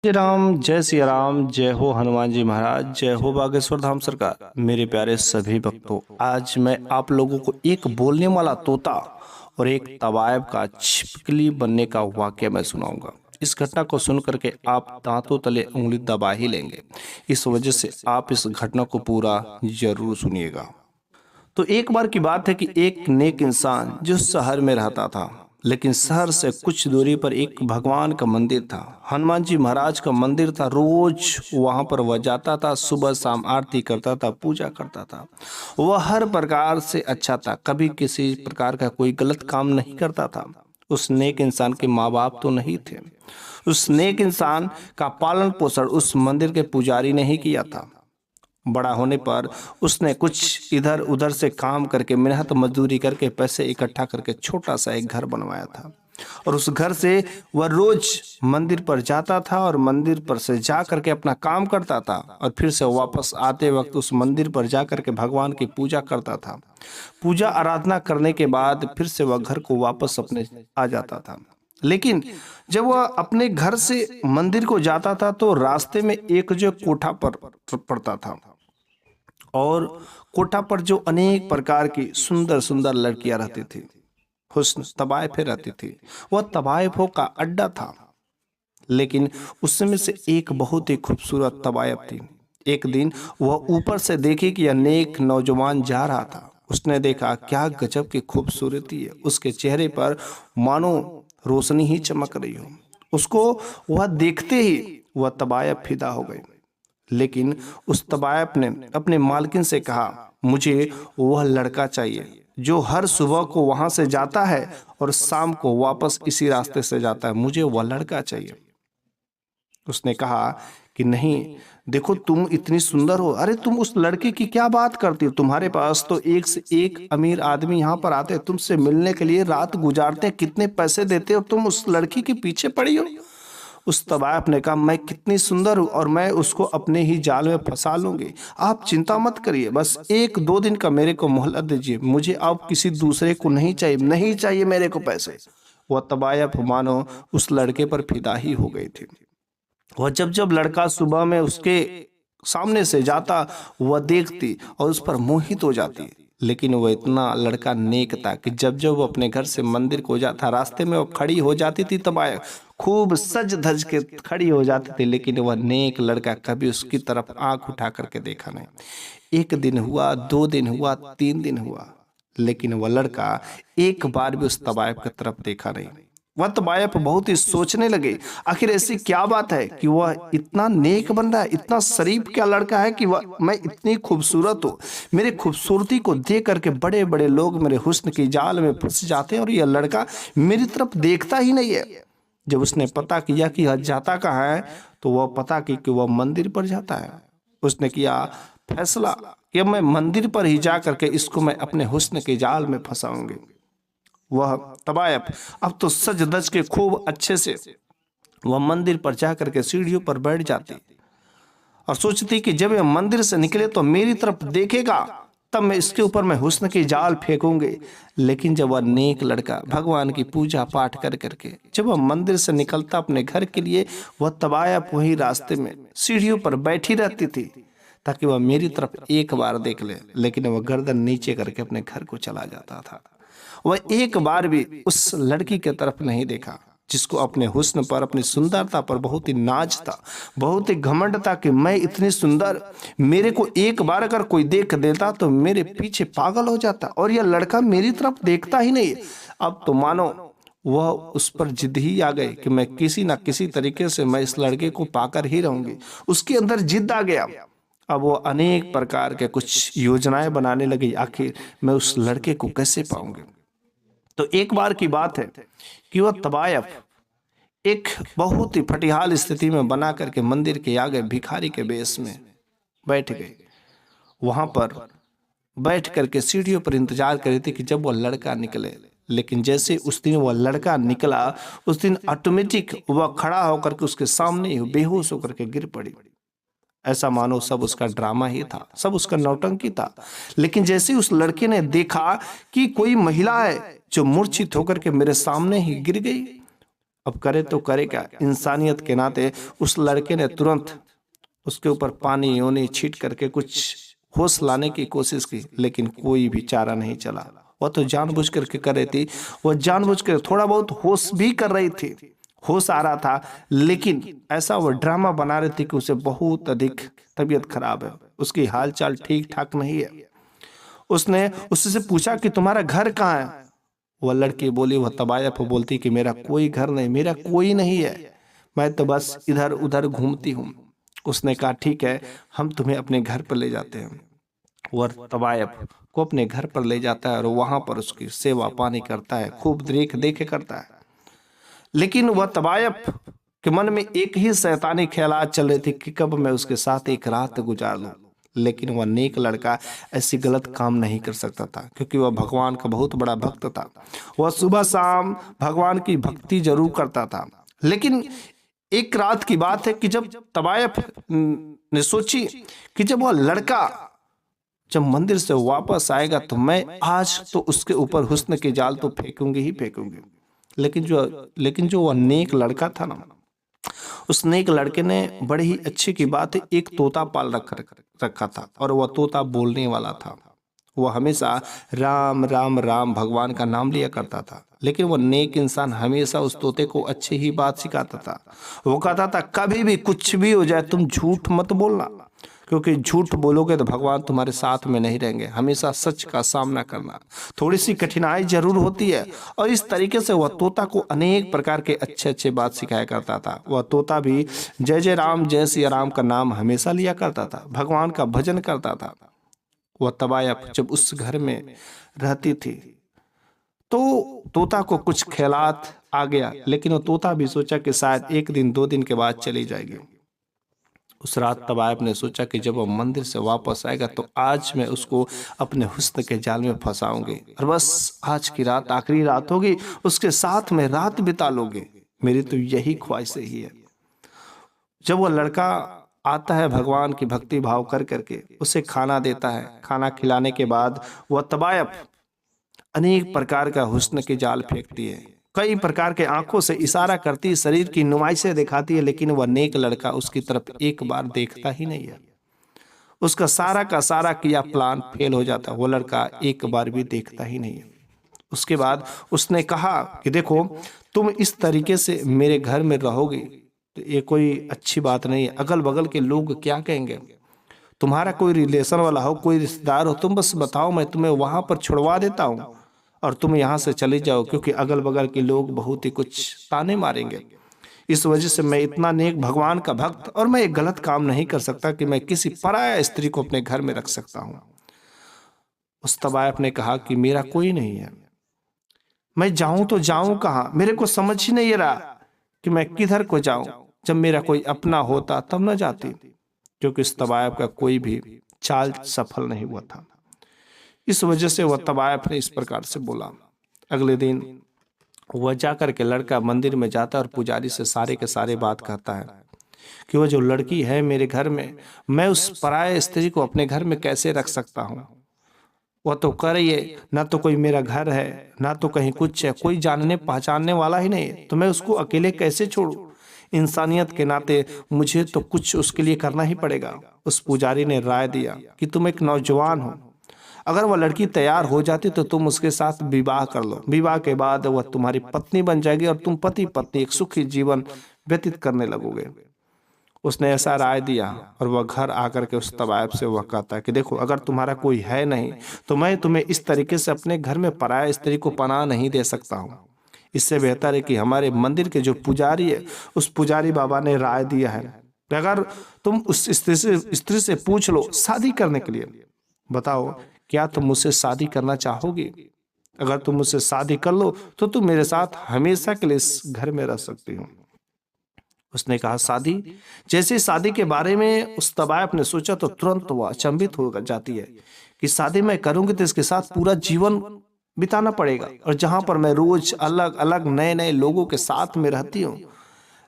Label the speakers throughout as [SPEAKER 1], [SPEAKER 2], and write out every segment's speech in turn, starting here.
[SPEAKER 1] जय राम, जय सिया राम, जय हो हनुमान जी महाराज, जय हो बागेश्वर धाम सरकार। मेरे प्यारे सभी भक्तों, आज मैं आप लोगों को एक बोलने वाला तोता और एक तवायब का छिपकली बनने का वाक्य मैं सुनाऊंगा। इस घटना को सुन करके आप दांतों तले उंगली दबा ही लेंगे। इस वजह से आप इस घटना को पूरा जरूर सुनिएगा। तो एक बार की बात है कि एक नेक इंसान जो शहर में रहता था, लेकिन शहर से कुछ दूरी पर एक भगवान का मंदिर था। हनुमान जी महाराज का मंदिर था। रोज वहां पर वह जाता था, सुबह शाम आरती करता था, पूजा करता था। वह हर प्रकार से अच्छा था, कभी किसी प्रकार का कोई गलत काम नहीं करता था। उस नेक इंसान के माँ बाप तो नहीं थे। उस नेक इंसान का पालन पोषण उस मंदिर के पुजारी ने ही किया था। बड़ा होने पर उसने कुछ इधर उधर से काम करके, मेहनत मजदूरी करके, पैसे इकट्ठा करके छोटा सा एक घर बनवाया था। और उस घर से वह रोज मंदिर पर जाता था और मंदिर पर से जा करके अपना काम करता था, और फिर से वापस आते वक्त उस मंदिर पर जा करके भगवान की पूजा करता था। पूजा आराधना करने के बाद फिर से वह घर को वापस अपने आ जाता था। लेकिन जब वह अपने घर से मंदिर को जाता था तो रास्ते में एक जो कोठा पर पड़ता था, और कोठा पर जो अनेक प्रकार की सुंदर सुंदर लड़कियां रहती थी, हुस्न तवायफें रहती थी। वह तवायफों का अड्डा था। लेकिन उसमें से एक बहुत ही खूबसूरत तवायफ थी। एक दिन वह ऊपर से देखे कि अनेक नौजवान जा रहा था। उसने देखा क्या गजब की खूबसूरती है। उसके चेहरे पर मानो रोशनी ही चमक रही हो। उसको वह देखते ही वह तवायफ फिदा हो गई। लेकिन उस तवायफ ने अपने मालकिन से कहा, मुझे वह लड़का चाहिए जो हर सुबह को वहां से जाता है और शाम को वापस इसी रास्ते से जाता है। मुझे वह लड़का चाहिए। उसने कहा कि नहीं, देखो तुम इतनी सुंदर हो, अरे तुम उस लड़के की क्या बात करती हो? तुम्हारे पास तो एक से एक अमीर आदमी यहाँ पर आते हैं, तुमसे मिलने के लिए रात गुजारते हैं, कितने पैसे देते हो, तुम उस लड़की के पीछे पड़ी हो। उस तवायफ ने कहा, मैं कितनी सुंदर हूं और मैं उसको अपने ही जाल में फंसा लूंगी। आप चिंता मत करिए, बस एक दो दिन का मेरे को मोहलत दीजिए। मुझे अब किसी दूसरे को नहीं चाहिए, नहीं चाहिए मेरे को पैसे। वह तवायफ मानो उस लड़के पर फिदा ही हो गई थी। वह जब जब लड़का सुबह में उसके सामने से जाता, वह देखती और उस पर मोहित हो जाती। लेकिन वह इतना लड़का नेक था कि जब जब वो अपने घर से मंदिर को जाता, रास्ते में वो खड़ी हो जाती थी तवायफ, खूब सज धज के खड़ी हो जाती थी। लेकिन वह नेक लड़का कभी उसकी तरफ आंख उठा करके देखा नहीं। एक दिन हुआ, दो दिन हुआ, तीन दिन हुआ, लेकिन वह लड़का एक बार भी उस तवायफ की तरफ देखा नहीं। वह तवायफ बहुत ही सोचने लगे, आखिर ऐसी क्या बात है कि वह इतना नेक बन रहा है, इतना शरीफ क्या लड़का है कि वह, मैं इतनी खूबसूरत हूँ, मेरे खूबसूरती को देख करके बड़े बड़े लोग मेरे हुस्न की जाल में फंस जाते हैं और यह लड़का मेरी तरफ देखता ही नहीं है। जब उसने पता किया कि यह जाता कहाँ है, तो वह पता की कि वह मंदिर पर जाता है। उसने किया फैसला कि मैं मंदिर पर ही जा करके इसको मैं अपने हुस्न के जाल में फंसाऊंगी। वह तवायफ अब तो सज धज के खूब अच्छे से वह मंदिर पर जाकर के सीढ़ियों पर बैठ जाती और सोचती कि जब यह मंदिर से निकले तो मेरी तरफ देखेगा, तब मैं इसके ऊपर मैं हुस्न की जाल फेंकूंगी। लेकिन जब वह नेक लड़का भगवान की पूजा पाठ कर करके जब वह मंदिर से निकलता अपने घर के लिए, वह तवायफ वही रास्ते में सीढ़ियों पर बैठी रहती थी ताकि वह मेरी तरफ एक बार देख ले। लेकिन वह गर्दन नीचे करके अपने घर को चला जाता था। वह एक बार भी उस लड़की की तरफ नहीं देखा जिसको अपने हुस्न पर, अपनी सुंदरता पर बहुत ही नाज था, बहुत ही घमंड था कि मैं इतनी सुंदर, मेरे को एक बार अगर कोई देख देता तो मेरे पीछे पागल हो जाता, और यह लड़का मेरी तरफ देखता ही नहीं। अब तो मानो वह उस पर जिद ही आ गई कि मैं किसी ना किसी तरीके से मैं इस लड़के को पाकर ही रहूंगी। उसके अंदर जिद आ गया। अब वो अनेक प्रकार के कुछ योजनाएं बनाने लगी, आखिर मैं उस लड़के को कैसे पाऊंगी। तो एक बार की बात है कि वह तवायफ एक बहुत ही फटिहाल स्थिति में बना करके मंदिर के आगे भिखारी के वेश में बैठ गई। वहां पर बैठ करके सीढ़ियों पर इंतजार कर रही थी कि जब वह लड़का निकले। लेकिन जैसे उस दिन वह लड़का निकला, उस दिन ऑटोमेटिक वह खड़ा होकर के उसके सामने ही बेहोश होकर के गिर पड़ी। ऐसा मानो सब उसका ड्रामा ही था, सब उसका नौटंकी था। लेकिन जैसे उस लड़के ने देखा कि कोई महिला है जो मूर्छित होकर के मेरे सामने ही गिर गई, अब करे तो करे क्या। इंसानियत के नाते उस लड़के ने तुरंत उसके ऊपर पानी योनी छीट करके कुछ होश लाने की कोशिश की, लेकिन कोई भी चारा नहीं चला। वह तो जानबूझ करके कर रही थी, वह जानबूझ कर थोड़ा बहुत होश भी कर रही थी, होश आ रहा था, लेकिन ऐसा वह ड्रामा बना रही थी कि उसे बहुत अधिक तबीयत खराब है, उसकी हालचाल ठीक ठाक नहीं है। उसने उससे पूछा कि तुम्हारा घर कहाँ है। वह लड़की बोली, वह तबायफ बोलती कि मेरा कोई घर नहीं, मेरा कोई नहीं है, मैं तो बस इधर उधर घूमती हूँ। उसने कहा ठीक है, हम तुम्हें अपने घर पर ले जाते हैं। वह तबायफ को अपने घर पर ले जाता है और वहां पर उसकी सेवा पानी करता है, खूब देख देखे करता है। लेकिन वह तबायफ के मन में एक ही शैतानी ख्यालात चल रही थी कि कब मैं उसके साथ एक रात गुजार लूं। लेकिन वह नेक लड़का ऐसी गलत काम नहीं कर सकता था, क्योंकि वह भगवान का बहुत बड़ा भक्त था। वह सुबह शाम भगवान की भक्ति जरूर करता था। लेकिन एक रात की बात है कि जब तबायफ ने सोची कि जब वह लड़का जब मंदिर से वापस आएगा तो मैं आज तो उसके ऊपर हुस्न के जाल तो फेंकूंगी ही फेंकूंगी। लेकिन जो वह नेक लड़का था ना, उस नेक लड़के ने बड़ी ही अच्छी की बात है एक तोता पाल रखा था, और वह तोता बोलने वाला था। वह हमेशा राम राम राम भगवान का नाम लिया करता था। लेकिन वह नेक इंसान हमेशा उस तोते को अच्छी ही बात सिखाता था। वो कहता था कभी भी कुछ भी हो जाए तुम झूठ मत बोलना, क्योंकि झूठ बोलोगे तो भगवान तुम्हारे साथ में नहीं रहेंगे। हमेशा सच का सामना करना, थोड़ी सी कठिनाई जरूर होती है। और इस तरीके से वह तोता को अनेक प्रकार के अच्छे अच्छे बात सिखाया करता था। वह तोता भी जय जय राम जय सिया राम का नाम हमेशा लिया करता था, भगवान का भजन करता था। वह तबायफ जब उस घर में रहती थी तो तोता को कुछ ख्यालात आ गया, लेकिन वो तोता भी सोचा कि शायद एक दिन दो दिन के बाद चली जाएगी। उस रात तबायफ ने सोचा कि जब वो मंदिर से वापस आएगा तो आज मैं उसको अपने हुस्न के जाल में फंसाऊंगी, और बस आज की रात आखिरी रात होगी, उसके साथ में रात बिता लोगे। मेरी तो यही ख्वाहिश ही है। जब वो लड़का आता है भगवान की भक्ति भाव कर करके उसे खाना देता है, खाना खिलाने के बाद वह तबायफ अनेक प्रकार का हुस्न के जाल फेंकती है, कई प्रकार के आंखों से इशारा करती, शरीर की नुमाइशें दिखाती है, लेकिन वह नेक लड़का उसकी तरफ एक बार देखता ही नहीं है। उसका सारा का सारा किया प्लान फेल हो जाता, वो लड़का एक बार भी देखता ही नहीं है। उसके बाद उसने कहा कि देखो तुम इस तरीके से मेरे घर में रहोगे तो ये कोई अच्छी बात नहीं है। अगल बगल के लोग क्या कहेंगे, तुम्हारा कोई रिलेशन वाला हो, कोई रिश्तेदार हो, तुम बस बताओ, मैं तुम्हें वहां पर छुड़वा देता हूँ और तुम यहाँ से चले जाओ, क्योंकि अगल बगल के लोग बहुत ही कुछ ताने मारेंगे। इस वजह से मैं इतना नेक भगवान का भक्त और मैं एक गलत काम नहीं कर सकता कि मैं किसी पराया स्त्री को अपने घर में रख सकता हूँ। उस तबायफ ने कहा कि मेरा कोई नहीं है, मैं जाऊं तो जाऊं कहाँ, मेरे को समझ ही नहीं रहा कि मैं किधर को जाऊं। जब मेरा कोई अपना होता तब न जाती, क्योंकि इस तबायफ का कोई भी चाल सफल नहीं हुआ था। इस वजह से वह तबायफ ने इस प्रकार से बोला। अगले दिन वह जाकर के लड़का मंदिर में जाता है और पुजारी से सारे के सारे बात कहता है कि वह जो लड़की है मेरे घर में, मैं उस पराये स्त्री को अपने घर में कैसे रख सकता हूँ। वह तो कर ये, ना तो कोई मेरा घर है ना तो कहीं कुछ है, कोई जानने पहचानने वाला ही नहीं, तो मैं उसको अकेले कैसे छोड़ूं। इंसानियत के नाते मुझे तो कुछ उसके लिए करना ही पड़ेगा। उस पुजारी ने राय दिया कि तुम एक नौजवान हो, अगर वह लड़की तैयार हो जाती तो तुम उसके साथ विवाह कर लो, विवाह के बाद वह तुम्हारी पत्नी बन जाएगी और तुम पति पत्नी एक सुखी जीवन व्यतीत करने लगोगे। उसने ऐसा राय दिया और वह घर आकर के उस तबायफ से वह कहता है कि देखो अगर तुम्हारा कोई है नहीं तो मैं तुम्हें इस तरीके से अपने घर में पराया स्त्री को पनाह नहीं दे सकता हूँ। इससे बेहतर है कि हमारे मंदिर के जो पुजारी है उस पुजारी बाबा ने राय दिया है कि अगर तुम उस स्त्री से पूछ लो शादी करने के लिए, बताओ क्या तुम मुझसे शादी करना चाहोगी। अगर तुम मुझसे शादी कर लो तो तुम मेरे साथ हमेशा के लिए इस घर में रह सकती हो। उसने कहा शादी। जैसे शादी के बारे में उस तबायफ ने सोचा तो तुरंत वह अचंभित हो जाती है कि शादी मैं करूंगी तो इसके साथ पूरा जीवन बिताना पड़ेगा, और जहां पर मैं रोज अलग अलग नए नए लोगों के साथ में रहती हूँ।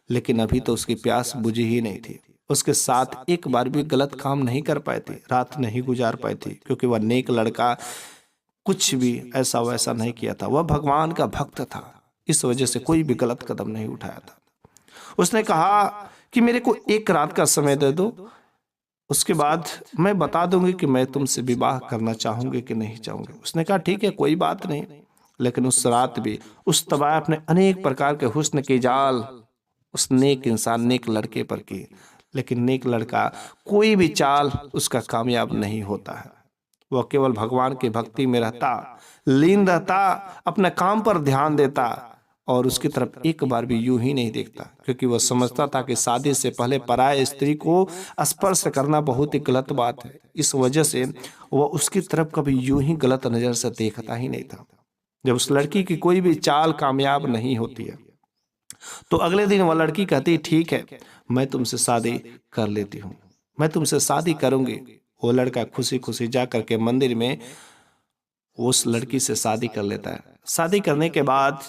[SPEAKER 1] लेकिन अभी तो उसकी प्यास बुझी ही नहीं थी, उसके साथ एक बार भी गलत काम नहीं कर पाई थी, रात नहीं गुजार पाई थी, क्योंकि वह नेक लड़का कुछ भी ऐसा वैसा नहीं किया था। वह भगवान का भक्त था, इस वजह से कोई भी गलत कदम नहीं उठाया था। उसने कहा कि मेरे को एक रात का समय दे दो, उसके बाद मैं बता दूंगी कि मैं तुमसे विवाह करना चाहूंगी कि नहीं चाहूंगी। उसने कहा ठीक है, कोई बात नहीं। लेकिन उस रात भी उस तवायफ ने अनेक प्रकार के हुस्न के जाल उस नेक इंसान, नेक लड़के पर की, लेकिन नेक लड़का कोई भी चाल उसका कामयाब नहीं होता है। वह केवल भगवान की भक्ति में रहता, लीन रहता, अपने काम पर ध्यान देता और उसकी तरफ एक बार भी यूं ही नहीं देखता, क्योंकि वह समझता था कि शादी से पहले पराये स्त्री को स्पर्श करना बहुत ही गलत बात है। इस वजह से वह उसकी तरफ कभी यूं ही गलत नजर से देखता ही नहीं था। जब उस लड़की की कोई भी चाल कामयाब नहीं होती है तो अगले दिन वह लड़की कहती ठीक है, मैं तुमसे शादी कर लेती हूँ, मैं तुमसे शादी करूंगी। वो लड़का खुशी खुशी जा करके मंदिर में उस लड़की से शादी कर लेता है। शादी करने के बाद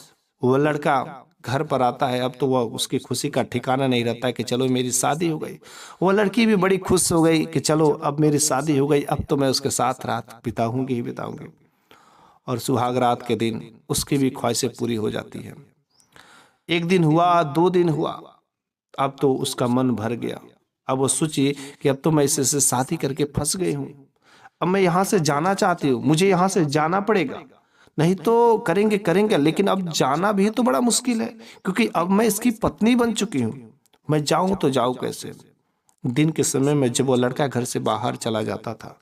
[SPEAKER 1] वो लड़का घर पर आता है। अब तो वह उसकी खुशी का ठिकाना नहीं रहता है कि चलो मेरी शादी हो गई। वो लड़की भी बड़ी खुश हो गई कि चलो अब मेरी शादी हो गई, अब तो मैं उसके साथ रात बिताऊंगी ही बिताऊंगी। और सुहाग रात के दिन उसकी भी ख्वाहिशें पूरी हो जाती है। एक दिन हुआ, 2 दिन हुआ, अब तो उसका मन भर गया। अब वो सोची कि अब तो मैं इससे शादी करके फंस गई हूँ, अब मैं यहाँ से जाना चाहती हूँ, मुझे यहाँ से जाना पड़ेगा। नहीं तो करेंगे करेंगे, लेकिन अब जाना भी तो बड़ा मुश्किल है, क्योंकि अब मैं इसकी पत्नी बन चुकी हूँ। मैं जाऊं तो जाऊं कैसे। दिन के समय में जब वो लड़का घर से बाहर चला जाता था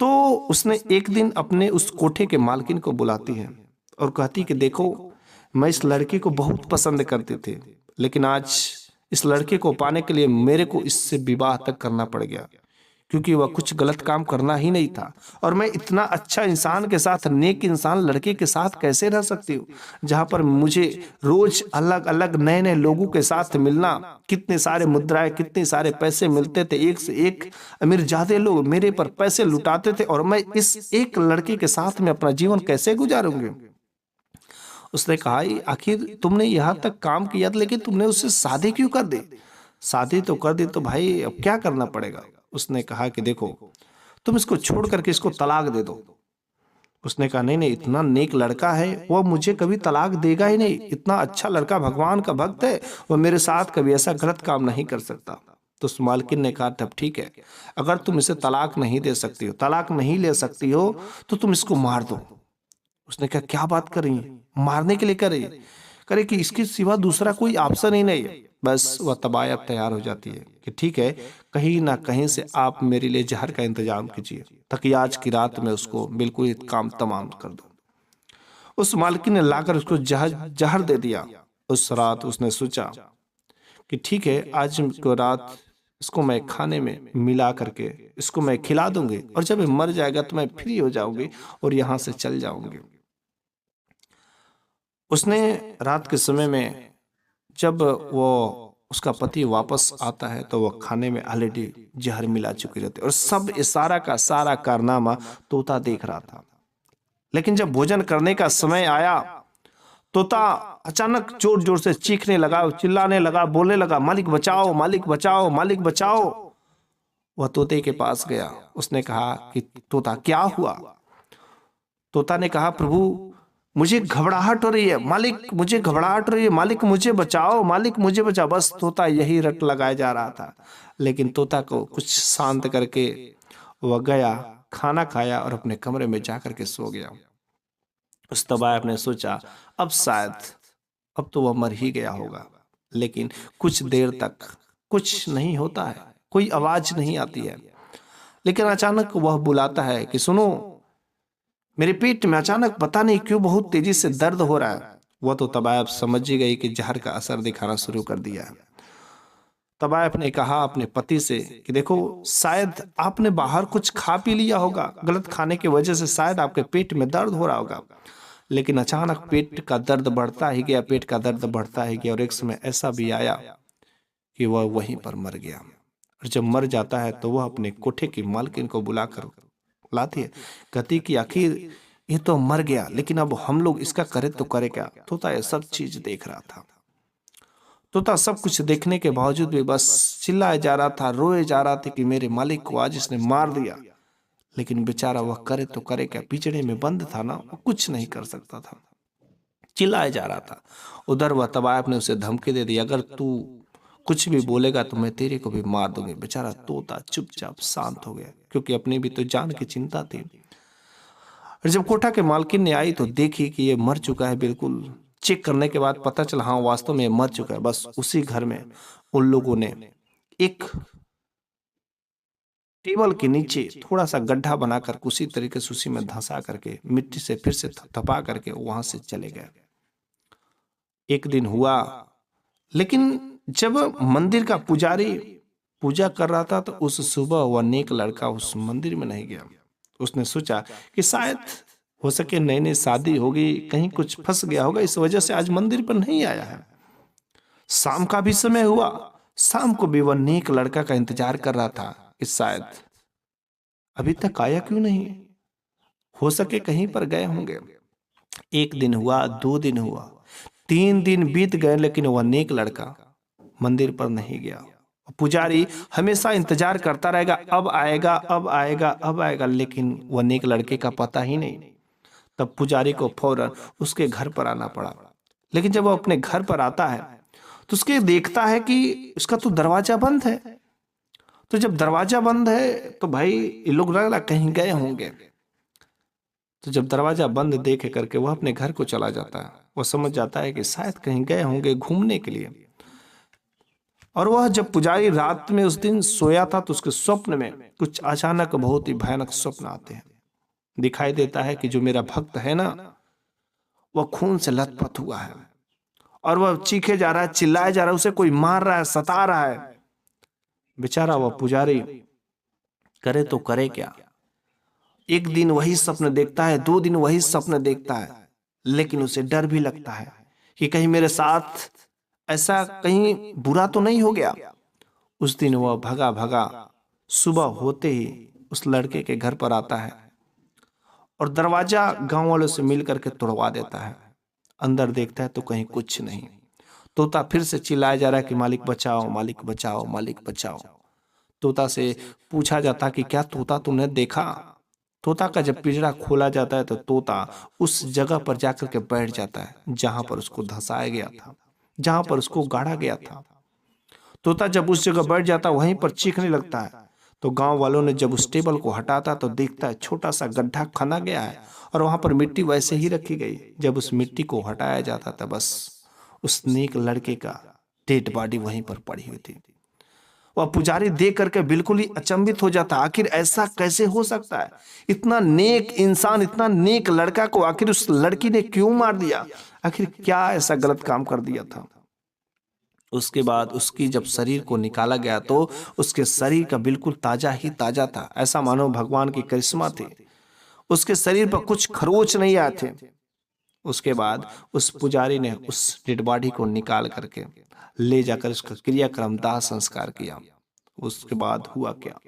[SPEAKER 1] तो उसने एक दिन अपने उस कोठे के मालकिन को बुलाती है और कहती कि देखो, मैं इस लड़के को बहुत पसंद करती थी, लेकिन आज इस लड़के को पाने के लिए मेरे को इससे विवाह तक करना पड़ गया, क्योंकि वह कुछ गलत काम करना ही नहीं था। और मैं इतना अच्छा इंसान के साथ, नेक इंसान लड़के के साथ कैसे रह सकती हूँ, जहां पर मुझे रोज अलग अलग नए नए लोगों के साथ मिलना, कितने सारे मुद्राएं, कितने सारे पैसे मिलते थे, एक से एक अमीर ज्यादा लोग मेरे पर पैसे लुटाते थे, और मैं इस एक लड़के के साथ में अपना जीवन कैसे गुजारूंगी। उसने कहा आखिर तुमने यहां तक काम किया लेकिन तुमने उससे शादी क्यों कर दी। शादी तो कर दी तो भाई अब क्या करना पड़ेगा। उसने कहा कि देखो, तुम इसको छोड़ करके इसको तलाक दे दो। उसने कहा नहीं नहीं, इतना नेक लड़का है, वह मुझे कभी तलाक देगा ही नहीं। इतना अच्छा लड़का, भगवान का भक्त है, वह मेरे साथ कभी ऐसा गलत काम नहीं कर सकता। तो उस मालकिन ने कहा तब ठीक है, अगर तुम इसे तलाक नहीं दे सकती हो, तलाक नहीं ले सकती हो, तो तुम इसको मार दो। उसने कहा क्या बात कर रही है, मारने के लिए कर रही है। करे कि इसके सिवा दूसरा कोई ऑप्शन ही नहीं है। बस वह तबायब तैयार हो जाती है कि ठीक है, कहीं ना कहीं से आप मेरे लिए जहर का इंतजाम कीजिए, ताकि आज की रात में उसको बिल्कुल काम तमाम कर दो। उस मालकिन ने लाकर उसको जहर जहर दे दिया। उस रात उसने सोचा कि ठीक है, आज को रात इसको मैं खाने में मिला करके इसको मैं खिला दूंगी, और जब ये मर जाएगा तो मैं फ्री हो जाऊंगी और यहां से चल जाऊंगी। उसने रात के समय में जब वो उसका पति वापस आता है तो वह खाने में ऑलरेडी जहर मिला चुकी रहती, और सब इशारा का सारा कारनामा तोता देख रहा था। लेकिन जब भोजन करने का समय आया, तोता अचानक जोर जोर से चीखने लगा, चिल्लाने लगा, बोलने लगा मालिक बचाओ, मालिक बचाओ, मालिक बचाओ। वह तोते के पास गया। उसने कहा कि तोता क्या हुआ। तोता ने कहा प्रभु, मुझे घबराहट हो रही है, मालिक मुझे घबराहट हो रही है, मालिक मुझे बचाओ, मालिक मुझे बचाओ। बस तोता यही रट लगाया जा रहा था। लेकिन तोता को कुछ शांत करके वह गया, खाना खाया और अपने कमरे में जाकर के सो गया। उस तबायब ने सोचा अब शायद अब तो वह मर ही गया होगा। लेकिन कुछ देर तक कुछ नहीं होता है, कोई आवाज नहीं आती है। लेकिन अचानक वह बुलाता है कि सुनो, मेरे पेट में अचानक पता नहीं क्यों बहुत तेजी से दर्द हो रहा है। वह तो तबायब समझ ही गई कि जहर का असर दिखाना शुरू कर दिया है। तबायब ने कहा अपने पति से कि देखो, शायद आपने बाहर कुछ खा पी लिया होगा, गलत खाने की वजह से शायद आपके पेट में दर्द हो रहा होगा। लेकिन अचानक पेट का दर्द बढ़ता ही गया, पेट का दर्द बढ़ता ही गया, और एक समय ऐसा भी आया कि वह वहीं पर मर गया। और जब मर जाता है तो वह अपने कोठे की मालकिन को बुलाकर लाती है, कहती कि आखिर ये तो मर गया, लेकिन अब हम लोग इसका करे तो करे क्या। तोता ये सब चीज देख रहा था। तोता सब कुछ देखने के बावजूद भी बस चिल्लाया जा रहा था, रोए जा रहा था कि मेरे मालिक को आज इसने मार दिया। लेकिन बेचारा वह करे तो करे क्या, पिंजरे में बंद था ना, वो कुछ नहीं कर सकता था। चिल्लाया जा रहा था। उधर वह तवायफ ने उसे धमकी दे दी, अगर तू कुछ भी बोलेगा तो मैं तेरे को भी मार दूंगी। बेचारा तोता चुपचाप शांत हो गया, क्योंकि अपनी भी तो जान की चिंता थी। और जब कोठा के मालकिन ने आई तो देखी कि ये मर चुका है। बिल्कुल चेक करने के बाद पता चला हाँ वास्तव में मर चुका है। बस उसी घर में उन लोगों ने एक टेबल के नीचे थोड़ा सा गड्ढा बनाकर उसी तरीके से उसी में धंसा करके मिट्टी से फिर से थपा करके वहां से चले गए। एक दिन हुआ, लेकिन जब मंदिर का पुजारी पूजा कर रहा था तो उस सुबह वह नेक लड़का उस मंदिर में नहीं गया। उसने सोचा कि शायद हो सके नई नई शादी होगी, कहीं कुछ फंस गया होगा, इस वजह से आज मंदिर पर नहीं आया है। शाम का भी समय हुआ, शाम को भी वह नेक लड़का का इंतजार कर रहा था कि शायद अभी तक आया क्यों नहीं, हो सके कहीं पर गए होंगे। एक दिन हुआ, 2 दिन हुआ, 3 दिन बीत गए, लेकिन वह नेक लड़का मंदिर पर नहीं गया। पुजारी हमेशा इंतजार करता रहेगा, अब आएगा अब आएगा अब आएगा, लेकिन वह नेक लड़के का पता ही नहीं। तब पुजारी को फौरन उसके घर पर आना पड़ा। लेकिन जब वो अपने घर पर आता है तो उसके देखता है कि उसका तो दरवाजा बंद है। तो जब दरवाजा बंद है तो भाई ये लोग लग रहा कहीं गए होंगे। तो जब दरवाजा बंद देख करके वह अपने घर को चला जाता है। वह समझ जाता है कि शायद कहीं गए होंगे घूमने के लिए। और वह जब पुजारी रात में उस दिन सोया था तो उसके स्वप्न में कुछ अचानक बहुत ही भयानक स्वप्न आते हैं। दिखाई देता है कि जो मेरा भक्त है ना, वह खून से लथपथ हुआ है और वह चीखे जा रहा है, चिल्लाया जा रहा है, उसे कोई मार रहा है, सता रहा है। बेचारा वह पुजारी करे तो करे क्या। एक दिन वही स्वप्न देखता है, 2 दिन वही स्वप्न देखता है, लेकिन उसे डर भी लगता है कि कहीं मेरे साथ ऐसा कहीं बुरा तो नहीं हो गया। उस दिन वह भगा भगा सुबह होते ही उस लड़के के घर पर आता है और दरवाजा गांव वालों से मिल करके तोड़वा देता है। अंदर देखता है तो कहीं कुछ नहीं। तोता फिर से चिल्लाया जा रहा है कि मालिक बचाओ, मालिक बचाओ, मालिक बचाओ। तोता से पूछा जाता कि क्या तोता तुमने देखा। तोता का जब पिंजरा खोला जाता है तो तोता उस जगह पर जाकर के बैठ जाता है जहां पर उसको धंसाया गया था, जहां पर उसको गाड़ा गया था। तोता जब उस जगह बैठ जाता वहीं पर चीखने लगता है। तो गांव वालों ने जब उस टेबल को हटाता तो देखता है छोटा सा गड्ढा खना गया है और वहां पर मिट्टी वैसे ही रखी गई। जब उस मिट्टी को हटाया जाता था बस उस नेक लड़के का डेड बॉडी वहीं पर पड़ी हुई थी। वह पुजारी देख करके बिल्कुल ही अचंभित हो जाता, आखिर ऐसा कैसे हो सकता है। इतना नेक इंसान, इतना नेक लड़का को आखिर उस लड़की ने क्यों मार दिया, आखिर क्या ऐसा गलत काम कर दिया था। उसके बाद उसकी जब शरीर को निकाला गया तो उसके शरीर का बिल्कुल ताजा ही ताजा था, ऐसा मानो भगवान की करिश्मा थी। उसके शरीर पर कुछ खरोच नहीं आए थे। उसके बाद उस पुजारी ने उस डेड बॉडी को निकाल करके ले जाकर उसका क्रियाक्रम दाह संस्कार किया। उसके बाद हुआ क्या,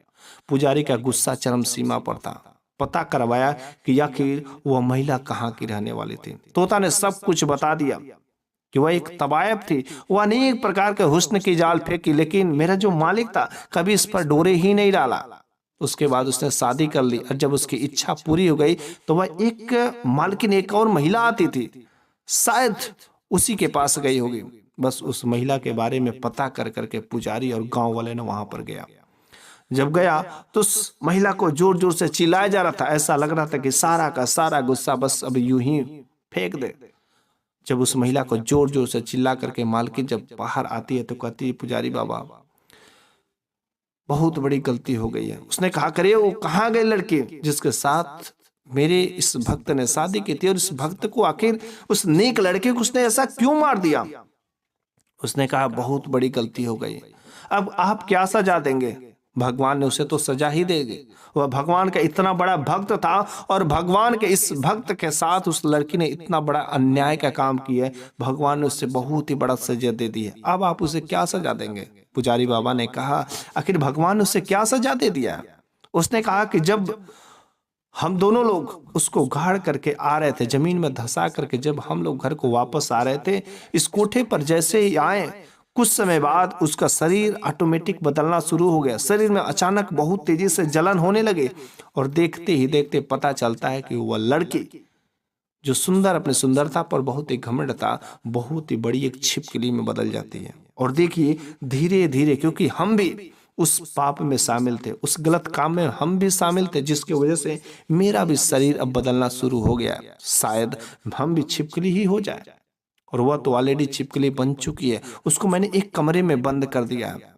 [SPEAKER 1] पुजारी का गुस्सा चरम सीमा पर था। पता करवाया कि आखिर वह महिला कहाँ की रहने वाली थी। तोता ने सब कुछ बता दिया कि वह एक तवायफ थी। वह अनेक प्रकार के हुस्न की जाल फेंकी, लेकिन मेरा जो मालिक था कभी इस पर डोरे ही नहीं डाला। उसके बाद उसने शादी कर ली और जब उसकी इच्छा पूरी हो गई तो वह एक मालकिन एक और महिला आती थी, शायद उसी के पास गई होगी। बस उस महिला के बारे में पता कर करके पुजारी और गांव वाले ने वहां पर गया। जब गया तो उस महिला को जोर जोर से चिल्लाया जा रहा था, ऐसा लग रहा था कि सारा का सारा गुस्सा बस अब यूं ही फेंक दे। जब उस महिला को जोर जोर से चिल्ला करके मालकिन जब बाहर आती है तो कहती है, पुजारी बाबा बहुत बड़ी गलती हो गई है। उसने कहा, करे वो कहाँ गए लड़के जिसके साथ मेरे इस भक्त ने शादी की थी, और इस भक्त को आखिर उस नेक लड़के को उसने ऐसा क्यों मार दिया। उसने कहा, बहुत बड़ी गलती हो गई, अब आप क्या सजा देंगे। भगवान ने उसे तो सजा ही देंगे। वह भगवान का इतना बड़ा भक्त था और भगवान के इस भक्त के साथ उस लड़की ने इतना बड़ा अन्याय का काम किया है, भगवान ने उससे बहुत ही बड़ा सजा दे दी है। अब आप उसे क्या सजा देंगे। पुजारी बाबा ने कहा, आखिर भगवान ने उसे क्या सजा दे दिया है। उसने कहा कि जब हम दोनों लोग उसको गाड़ करके आ रहे थे, जमीन में धंसा करके जब हम लोग घर को वापस आ रहे थे, इस कोठे पर जैसे ही आए कुछ समय बाद उसका शरीर ऑटोमेटिक बदलना शुरू हो गया। शरीर में अचानक बहुत तेजी से जलन होने लगे और देखते ही देखते पता चलता है कि वह लड़की जो सुंदर अपनी सुंदरता पर बहुत ही घमंड था, बहुत ही बड़ी एक छिपकली में बदल जाती है। और देखिए धीरे धीरे, क्योंकि हम भी उस पाप में शामिल थे, उस गलत काम में हम भी शामिल थे, जिसकी वजह से मेरा भी शरीर अब बदलना शुरू हो गया। शायद हम भी छिपकली ही हो जाए। और वह तो ऑलरेडी छिपकली बन चुकी है, उसको मैंने एक कमरे में बंद कर दिया है।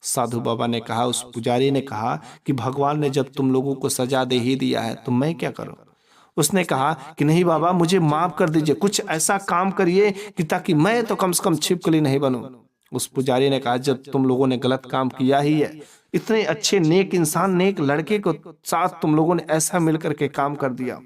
[SPEAKER 1] साधु बाबा ने कहा, उस पुजारी ने कहा कि भगवान ने जब तुम लोगों को सजा दे ही दिया है तो मैं क्या करूं। उसने कहा कि नहीं बाबा, मुझे माफ कर दीजिए, कुछ ऐसा काम करिए कि ताकि मैं तो कम से कम छिपकली नहीं बनूं। उस पुजारी ने कहा, जब तुम लोगों ने गलत काम किया ही है, इतने अच्छे नेक इंसान, नेक लड़के को साथ तुम लोगों ने ऐसा मिलकर के काम कर दिया,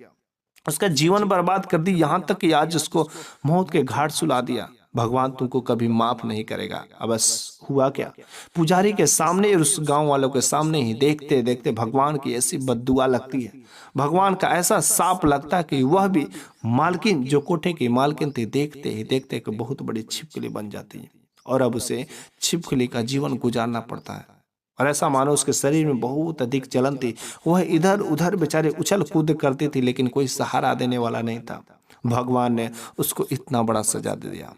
[SPEAKER 1] उसका जीवन बर्बाद कर दी, यहां तक कि आज उसको मौत के घाट सुला दिया, भगवान तुमको कभी माफ नहीं करेगा। अब बस हुआ क्या, पुजारी के सामने और उस गांव वालों के सामने ही देखते देखते भगवान की ऐसी बद्दुआ लगती है, भगवान का ऐसा साप लगता है कि वह भी मालकिन, जो कोठे की मालकिन थी, देखते ही देखते कि बहुत बड़ी छिपकली बन जाती है। और अब उसे छिपकली का जीवन गुजारना पड़ता है। और ऐसा मानो उसके शरीर में बहुत अधिक जलन थी, वह इधर उधर बेचारे उछल कूद करती थी, लेकिन कोई सहारा देने वाला नहीं था। भगवान ने उसको इतना बड़ा सजा दे दिया।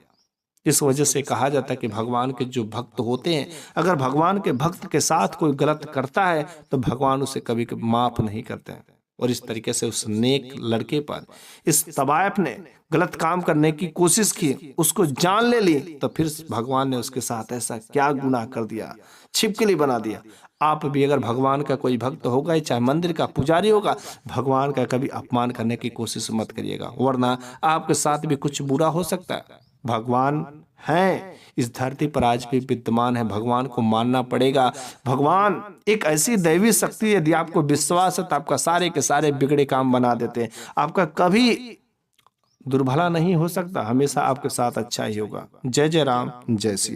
[SPEAKER 1] इस वजह से कहा जाता है कि भगवान के जो भक्त होते हैं, अगर भगवान के भक्त के साथ कोई गलत करता है तो भगवान उसे कभी कभी माफ नहीं करते हैं। और इस तरीके से उस नेक लड़के पर इस तवायफ ने गलत काम करने की कोशिश की, उसको जान ले ली, तो फिर भगवान ने उसके साथ ऐसा क्या गुनाह कर दिया, छिपकली बना दिया। आप भी अगर भगवान का कोई भक्त होगा, चाहे मंदिर का पुजारी होगा, भगवान का कभी अपमान करने की कोशिश मत करिएगा, वरना आपके साथ भी कुछ बुरा हो सकता है। भगवान हैं, इस धरती पर आज भी विद्यमान है, भगवान को मानना पड़ेगा। भगवान एक ऐसी दैवी शक्ति है, यदि आपको विश्वास है तो आपका सारे के सारे बिगड़े काम बना देते हैं, आपका कभी दुर्भला नहीं हो सकता, हमेशा आपके साथ अच्छा ही होगा। जय जय राम, जय सिया राम।